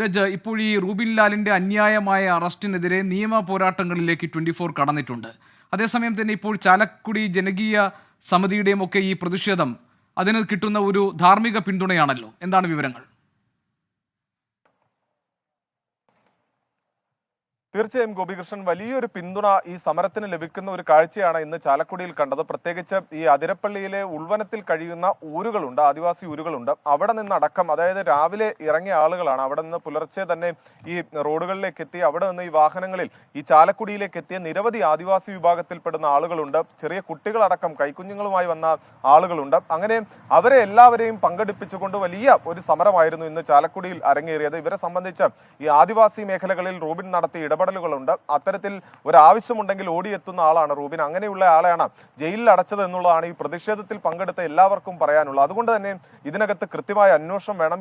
രജ, ഇപ്പോൾ ഈ റൂബിൻ ലാലിന്റെ അന്യായമായ അറസ്റ്റിനെതിരെ നിയമ പോരാട്ടങ്ങളിലേക്ക് 24 കടന്നിട്ടുണ്ട്. അതേസമയം തന്നെ ഇപ്പോൾ ചാലക്കുടി ജനകീയ സമിതിയുടെയും ഒക്കെ ഈ പ്രതിഷേധം അതിന് കിട്ടുന്ന ഒരു ധാർമ്മിക പിന്തുണയാണല്ലോ. എന്താണ് വിവരങ്ങൾ? തീർച്ചയായും ഗോപികൃഷ്ണൻ, വലിയൊരു പിന്തുണ ഈ സമരത്തിന് ലഭിക്കുന്ന ഒരു കാഴ്ചയാണ് ഇന്ന് ചാലക്കുടിയിൽ കണ്ടത്. പ്രത്യേകിച്ച് ഈ അതിരപ്പള്ളിയിലെ ഉൾവനത്തിൽ കഴിയുന്ന ഊരുകളുണ്ട്, ആദിവാസി ഊരുകളുണ്ട്. അവിടെ നിന്നടക്കം, അതായത് രാവിലെ ഇറങ്ങിയ ആളുകളാണ്. അവിടെ നിന്ന് പുലർച്ചെ തന്നെ ഈ റോഡുകളിലേക്ക് എത്തി അവിടെ നിന്ന് ഈ വാഹനങ്ങളിൽ ഈ ചാലക്കുടിയിലേക്ക് എത്തിയ നിരവധി ആദിവാസി വിഭാഗത്തിൽപ്പെടുന്ന ആളുകളുണ്ട്. ചെറിയ കുട്ടികളടക്കം കൈക്കുഞ്ഞുങ്ങളുമായി വന്ന ആളുകളുണ്ട്. അങ്ങനെ അവരെ എല്ലാവരെയും പങ്കെടുപ്പിച്ചുകൊണ്ട് വലിയ ഒരു സമരമായിരുന്നു ഇന്ന് ചാലക്കുടിയിൽ അരങ്ങേറിയത്. ഇവരെ സംബന്ധിച്ച് ഈ ആദിവാസി മേഖലകളിൽ റൂബിൻ നടത്തിയ ഇടപെടലുകളുണ്ട്. അത്തരത്തിൽ ഒരാവശ്യമുണ്ടെങ്കിൽ ഓടിയെത്തുന്ന ആളാണ് റൂബിൻ. അങ്ങനെയുള്ള ആളെയാണ് ജയിലിൽ അടച്ചത് എന്നുള്ളതാണ് ഈ പ്രതിഷേധത്തിൽ പങ്കെടുത്ത എല്ലാവർക്കും പറയാനുള്ളത്. അതുകൊണ്ട് തന്നെ ഇതിനകത്ത് കൃത്യമായ അന്വേഷണം വേണം.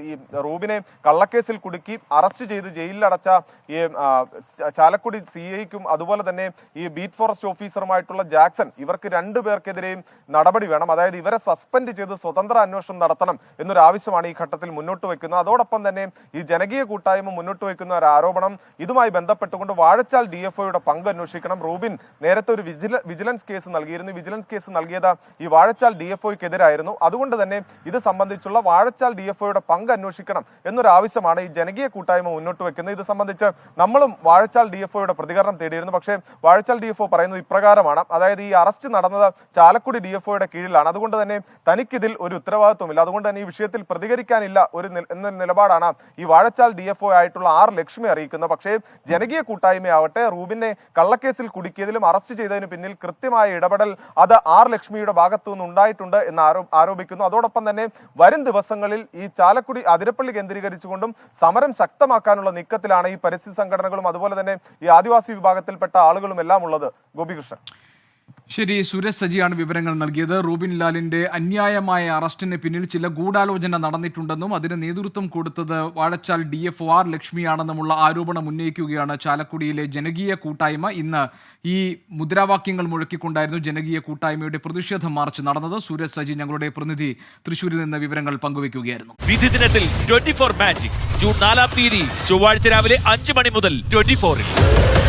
ഈ റൂബിനെ കള്ളക്കേസിൽ കുടുക്കി അറസ്റ്റ് ചെയ്ത് ജയിലിലടച്ച ഈ ചാലക്കുടി CIക്കും അതുപോലെ തന്നെ ഈ ബീറ്റ് ഫോറസ്റ്റ് ഓഫീസറുമായിട്ടുള്ള ജാക്സൺ, ഇവർക്ക് രണ്ടുപേർക്കെതിരെയും നടപടി വേണം. അതായത് ഇവരെ സസ്പെൻഡ് ചെയ്ത് സ്വതന്ത്ര അന്വേഷണം നടത്തണം എന്നൊരു ആവശ്യമാണ് ഈ ഘട്ടത്തിൽ മുന്നോട്ട് വയ്ക്കുന്നത്. അതോടൊപ്പം തന്നെ ഈ ജനകീയ കൂട്ടായ്മ മുന്നോട്ട് വയ്ക്കുന്ന ഒരു ആരോപണം, ഇതുമായി ബന്ധപ്പെട്ടുകൊണ്ട് വാഴച്ചാൽ DFOയുടെ പങ്ക് അന്വേഷിക്കണം. റൂബിൻ നേരത്തെ ഒരു വിജിലൻസ് കേസ് നൽകിയിരുന്നു. വിജിലൻസ് കേസ് നൽകിയത് ഈ വാഴച്ചാൽ DFOയ്ക്കെതിരായിരുന്നു. അതുകൊണ്ട് തന്നെ ഇത് സംബന്ധിച്ചുള്ള വാഴച്ചാൽ DFOയുടെ പങ്ക് അന്വേഷിക്കണം എന്നൊരു ആവശ്യമാണ് ഈ ജനകീയ കൂട്ടായ്മ മുന്നോട്ട് വെക്കുന്നത്. ഇത് സംബന്ധിച്ച് നമ്മളും വാഴച്ചാൽ DFOയുടെ പ്രതികരണം തേടിയിരുന്നു. പക്ഷേ വാഴച്ചാൽ DFO പറയുന്നത് ഇപ്രകാരമാണ്. അതായത് ഈ അറസ്റ്റ് നടന്നത് ചാലക്കുടി DFOയുടെ കീഴിലാണ്. അതുകൊണ്ട് തന്നെ തനിക്കിതിൽ ഒരു ഉത്തരവാദിത്വമില്ല. അതുകൊണ്ട് തന്നെ ഈ വിഷയത്തിൽ പ്രതികരിക്കാനില്ല എന്ന നിലപാടാണ് ഈ വാഴച്ചാൽ DFO ആയിട്ടുള്ള R ലക്ഷ്മി അറിയിക്കുന്നത്. പക്ഷേ ജനകീയ കൂട്ടായ്മയാവട്ടെ റൂബിനെ കള്ളക്കേസിൽ കുടുക്കിയതിലും അറസ്റ്റ് ചെയ്തതിന് പിന്നിൽ കൃത്യമായ ഇടപെടൽ അത് R ലക്ഷ്മിയുടെ ഭാഗത്തു നിന്ന് ഉണ്ടായിട്ടുണ്ട് എന്ന് ആരോപിക്കുന്നു. അതോടൊപ്പം തന്നെ വരും ദിവസങ്ങളിൽ ഈ ചാലക്കുടി അതിരപ്പള്ളി കേന്ദ്രീകരിച്ചുകൊണ്ടും സമരം ശക്തമാക്കാനുള്ള നീക്കത്തിലാണ് ഈ പരിസ്ഥിതി സംഘടനകളും അതുപോലെ തന്നെ ഈ ആദിവാസി വിഭാഗത്തിൽപ്പെട്ട ആളുകളും എല്ലാം ഉള്ളത്. ഗോപികൃഷ്ണൻ. ശരി, സുരേഷ് സജിയാണ് വിവരങ്ങൾ നൽകിയത്. റൂബിൻ ലാലിന്റെ അന്യായമായ അറസ്റ്റിന് പിന്നിൽ ചില ഗൂഢാലോചന നടന്നിട്ടുണ്ടെന്നും അതിന് നേതൃത്വം കൊടുത്തത് വാഴച്ചാൽ DFO R ലക്ഷ്മിയാണെന്നുമുള്ള ആരോപണം ഉന്നയിക്കുകയാണ് ചാലക്കുടിയിലെ ജനകീയ കൂട്ടായ്മ. ഇന്ന് ഈ മുദ്രാവാക്യങ്ങൾ മുഴക്കിക്കൊണ്ടായിരുന്നു ജനകീയ കൂട്ടായ്മയുടെ പ്രതിഷേധ മാർച്ച് നടന്നത്. സുരേഷ് സജി, ഞങ്ങളുടെ പ്രതിനിധി, തൃശ്ശൂരിൽ നിന്ന് വിവരങ്ങൾ പങ്കുവയ്ക്കുകയായിരുന്നു. വിധി ദിനത്തിൽ 24 മാജിക് ജൂൺ 4 ചൊവ്വാഴ്ച രാവിലെ 5 മണി മുതൽ 24-ൽ.